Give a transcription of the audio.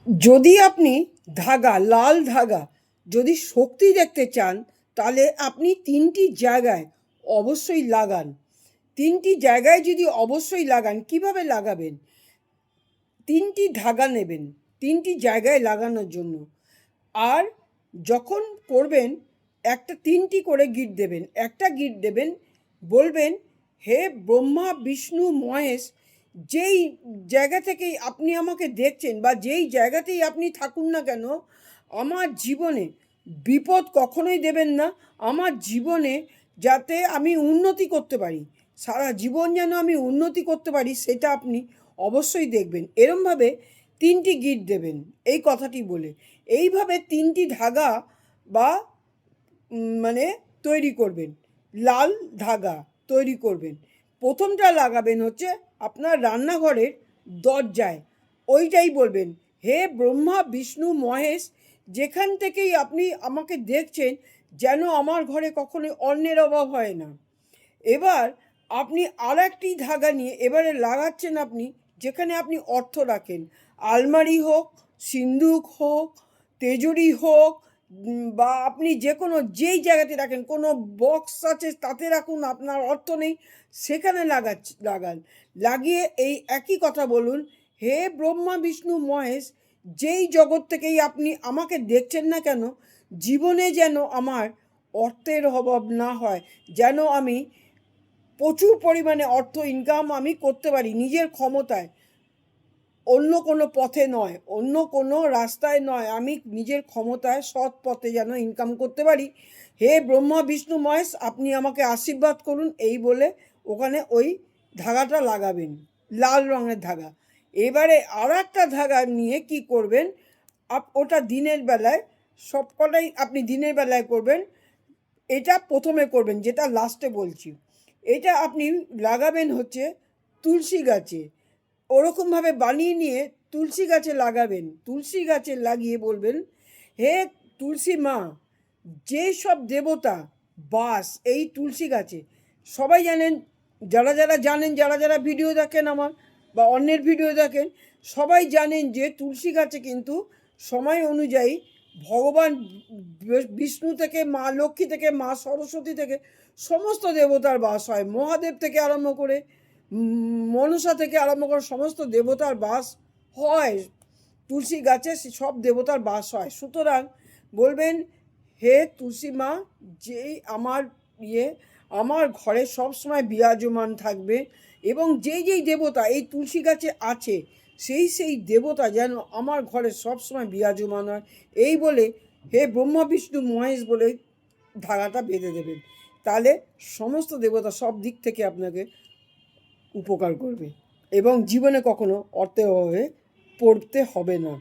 যদি আপনি ধাগা, লাল ধাগা যদি শক্তি দেখতে চান, তাহলে আপনি 3টি জায়গায় অবশ্যই লাগান। 3টি জায়গায় যদি অবশ্যই লাগান, কিভাবে লাগাবেন? 3টি ধাগা নেবেন 3টি জায়গায় লাগানোর জন্য। আর যখন করবেন, 3টি করে গিট দেবেন। একটা গিট দেবেন, বলবেন, হে ব্রহ্মা বিষ্ণু মহেশ, যেই জায়গা থেকেই আপনি আমাকে দেখছেন বা যেই জায়গাতেই আপনি থাকুন না কেন, আমার জীবনে বিপদ কখনোই দেবেন না। আমার জীবনে যাতে আমি উন্নতি করতে পারি, সারা জীবন যেন আমি উন্নতি করতে পারি, সেটা আপনি অবশ্যই দেখবেন। এরমভাবে 3টি গিট দেবেন এই কথাটি বলে। এইভাবে 3টি ধাগা বা মানে তৈরি করবেন, লাল ধাগা তৈরি করবেন। প্রথমটা লাগাবেন হচ্ছে আপনার রান্নাঘরের দরজায়। ওইটাই বলবেন, হে ব্রহ্মা বিষ্ণু মহেশ, যেখান থেকেই আপনি আমাকে দেখছেন, যেন আমার ঘরে কখনোই অন্নের অভাব হয় না। এবার আপনি আর একটি ধাগা নিয়ে এবারে লাগাচ্ছেন আপনি যেখানে আপনি অর্থ রাখেন, আলমারি হোক, সিন্দুক হোক, তেজুরি হোক, বা আপনি যে কোনো যেই জায়গাতে রাখেন, কোনো বক্স আছে তাতে রাখুন, আপনার অর্থ নেই সেখানে লাগান। লাগিয়ে এই একই কথা বলুন, হে ব্রহ্মা বিষ্ণু মহেশ, যেই জগৎ থেকেই আপনি আমাকে দেখছেন না কেন, জীবনে যেন আমার অর্থের অভাব না হয়, যেন আমি প্রচুর পরিমাণে অর্থ ইনকাম আমি করতে পারি নিজের ক্ষমতায়, অন্য কোনো পথে নয়, অন্য কোনো রাস্তায় নয়, আমি নিজের ক্ষমতায় সৎ পথে যেন ইনকাম করতে পারি। হে ব্রহ্মা বিষ্ণু মহেশ, আপনি আমাকে আশীর্বাদ করুন, এই বলে ওখানে ওই ধাগাটা লাগাবেন, লাল রঙের ধাগা। এবারে আর একটা ধাগা নিয়ে কি করবেন, ওটা দিনের বেলায়, সবকটাই আপনি দিনের বেলায় করবেন। এটা প্রথমে করবেন, যেটা লাস্টে বলছি। এটা আপনি লাগাবেন হচ্ছে তুলসী গাছে। ওরকমভাবে বানিয়ে নিয়ে তুলসী গাছে লাগাবেন। তুলসী গাছে লাগিয়ে বলবেন, হে তুলসী মা, যে সব দেবতা বাস এই তুলসী গাছে, সবাই জানেন, যারা যারা জানেন, যারা যারা ভিডিও দেখেন আমার বা অন্যের ভিডিও দেখেন, সবাই জানেন যে তুলসী গাছে কিন্তু সময় অনুযায়ী ভগবান বিষ্ণু থেকে, মা লক্ষ্মী থেকে, মা সরস্বতী থেকে সমস্ত দেবতার বাস হয়। মহাদেব থেকে আরম্ভ করে, মনসা থেকে আরম্ভ করে সমস্ত দেবতার বাস হয় তুলসী গাছে, সব দেবতার বাস হয়। সুতরাং বলবেন, হে তুলসী মা, যেই আমার আমার ঘরে সবসময় বিরাজমান থাকবে, এবং যেই যেই দেবতা এই তুলসী গাছে আছে, সেই সেই দেবতা যেন আমার ঘরে সবসময় বিরাজমান হয়, এই বলে হে ব্রহ্মা বিষ্ণু মহেশ বলে ধারাটা বেঁধে দেবেন। তাহলে সমস্ত দেবতা সব দিক থেকে আপনাকে উপকার করবে এবং জীবনে কখনো অর্থের অভাবে পড়তে হবে না।